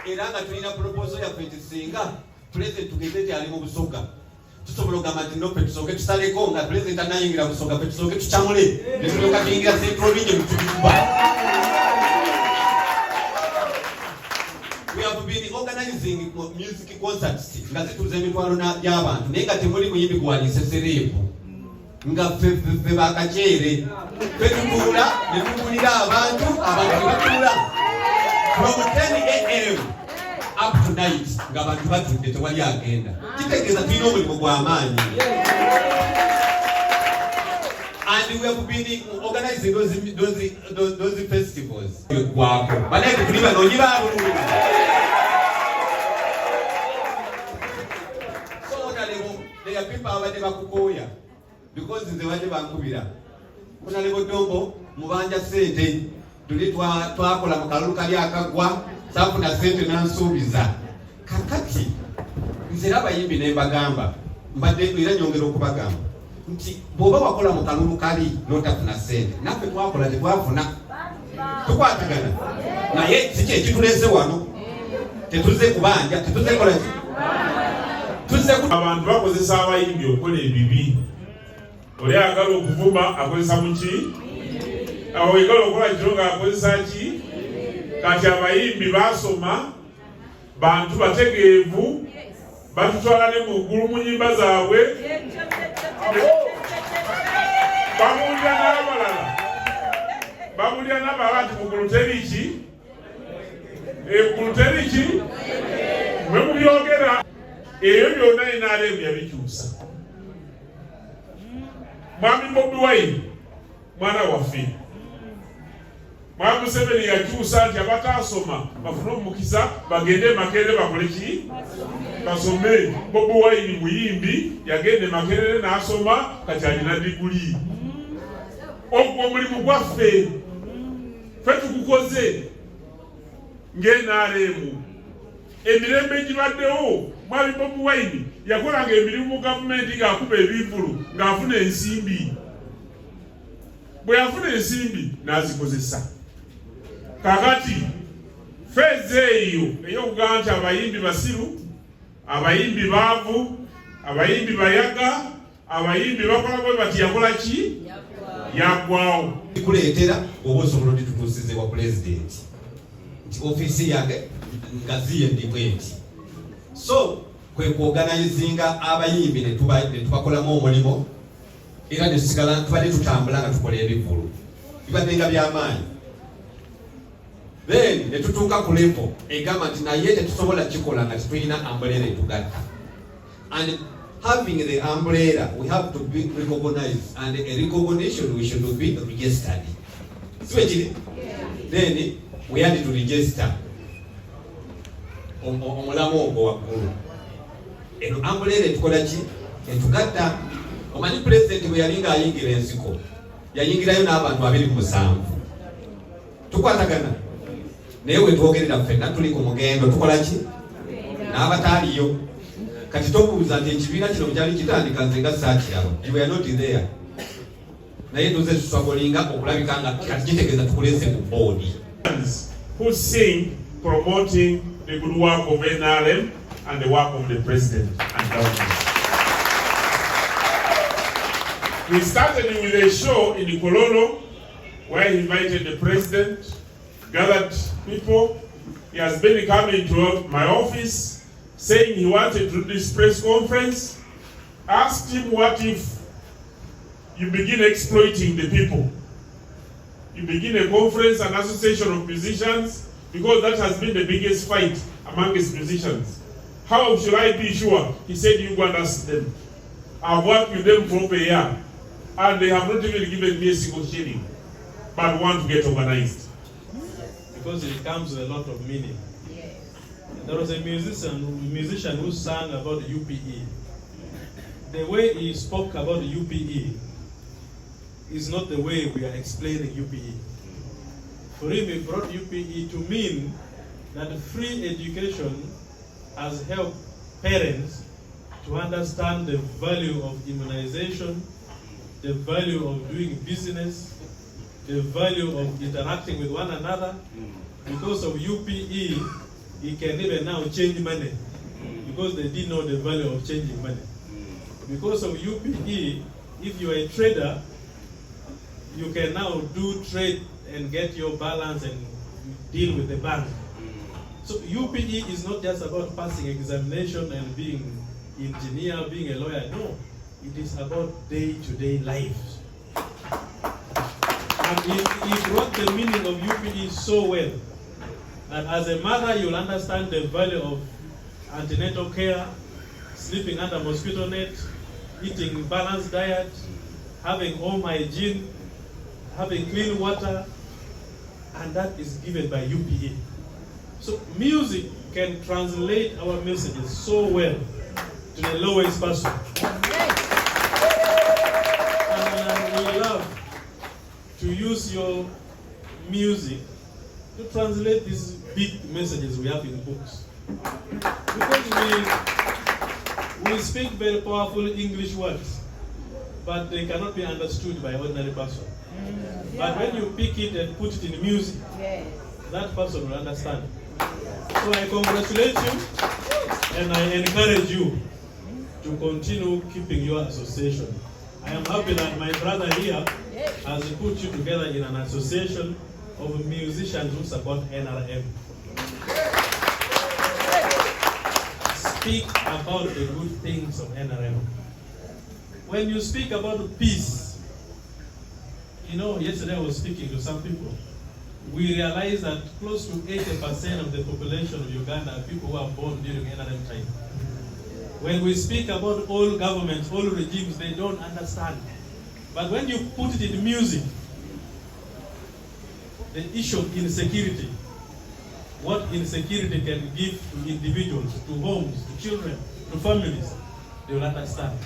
era nga tulina proposal yaffe singa president tugeze ali mu busoga tusobola okugamba nti nope tusooke tusaleko nga president anayingira busoga fe tusooke tucamule ne tulyoka tuyingira central region tukuba. We have been organizing music concerts nga zituuza emitwalo gy'abantu naye nga temuli muyimbi gwaliise sereebu nga ffe bakacere ffe tutuula ne tugulira abantu ne batuula from 10 a.m. up to night nga abantu batudde tewali agenda kitegeeza tulina omulimu gw'amaanyi. And we have been organizing those festivals. Gwako banaye tuli banoonyi baabululu. There are people abadde bakukoya because nze badde bankubira kuna lebo dombo mubanja sente tuli twakola mu kalulu kali akagwa safuna sente nansuubiza kakati nze abayimbi ne mbagamba mbadde era nyongera okubagamba nti bw'oba wakola mu kalulu kali n'otafuna sente naffe twakola tetwafuna tukwatagana naye kiki ekitulese wano tetuze kubanja tetuze kola abantu bakozesa abayimbi okukola ebibi. Oli agala okuvuma akozesa muki? Awegala okukola kiro ng'akozesa ki? Kati abayimbi basoma bantu bategeevu batutwala ne mu ggulu mu nnyimba zaabwe bamulira n'abalala bamulira n'abalala nti muggulu teriki eggulu teriki mwe mubyogera eyo byonna Nrm yabikyusa. Mwami Bobi Wine mwana waffe Mwami Museveni yakyusa nti abataasoma bafune omukisa bagende Makerere bakole ki? Basome. Bobi Wine muyimbi yagende Makerere n'asoma kati alina diguli. Ogwo omulimu gwaffe ffe tugukoze ng'Nrm. Emirembe egibaddewo Mwami Bobi Wine yakolanga emirimu mu gavumenti ng'akuba ebivulu ng'afuna ensimbi. Bwe yafuna ensimbi n'azikozesa. Kakati fezi eyo ey'okugamba nti abayimbi basiru, abayimbi baavu, abayimbi bayaga, abayimbi bakola bwe bati yakola ki? Yaggwawo. Kuleetera oba osobola oditutuusize wa pulezidenti nti ofiisi yange nga ziyendimu enti. So kwe kuorganizinga abayimbi ne tubakolamu omulimo era ne tusigala tubadde tutambula nga tukola ebivulu bibadde nga by'amaanyi. Then ne tutuuka ku level egamba nti naye tetusobola kikola nga tetulina umbrella etugatta. And having the umbrella we have to be recognized, and a recognition we should be registered. Switch. Then we had to register omulamu ogwo waggulu. Eno umbrella etukola ki? Etugatta. Omanyi president bwe yali ng'ayingira ensiko yayingirayo n'abantu 27. Tukwatagana naye we twogerera ffenna tuli ku mugendo tukola ki? N'abataaliyo. Kati tokubuuza nti ekibiina kino kyali kitandika nze nga saakiraba. You were not there. Naye tuze tuswagolinga okulabika nga kati kitegeeza tukulese ku board. Who sing promoting the good work of Nrm and the work of the president and government. We started with a show in Kololo where he invited the president, gathered people. He has been coming to my office saying he wanted to do this press conference. Asked him, what if you begin exploiting the people? You begin a conference, an association of musicians, because that has been the biggest fight amongst musicians. How should I be sure? He said, you go and ask them. I've worked with them for over a year, and they have not even given me a single shilling, but want to get organized. Because it comes with a lot of meaning. There was a musician who sang about the UPE. The way he spoke about the UPE is not the way we are explaining UPE. For him, he brought UPE to mean that free education has helped parents to understand the value of immunization, the value of doing business, the value of interacting with one another. Because of UPE, he can even now change money because they didn't know the value of changing money. Because of UPE, if you are a trader, you can now do trade and get your balance and deal with the bank. So UPE is not just about passing examination and being engineer, being a lawyer. No, it is about day-to-day life. And he brought the meaning of UPE so well that as a mother, you'll understand the value of antenatal care, sleeping under mosquito net, eating balanced diet, having home hygiene, having clean water, and that is given by UPE. So music can translate our messages so well to the lowest person. And we love to use your music to translate these big messages we have in books. Because we speak very powerful English words, but they cannot be understood by ordinary person. But when you pick it and put it in music, that person will understand. So I congratulate you and I encourage you to continue keeping your association. I am happy that my brother here has put you together in an association of musicians who support NRM. Speak about the good things of NRM. When you speak about peace, you know, yesterday I was speaking to some people. We realized that close to 80% of the population of Uganda are people who are born during NRM time. When we speak about all governments, all regimes, they don't understand. But when you put it in music, the issue of insecurity, what insecurity can give to individuals, to homes, to children, to families, they will understand.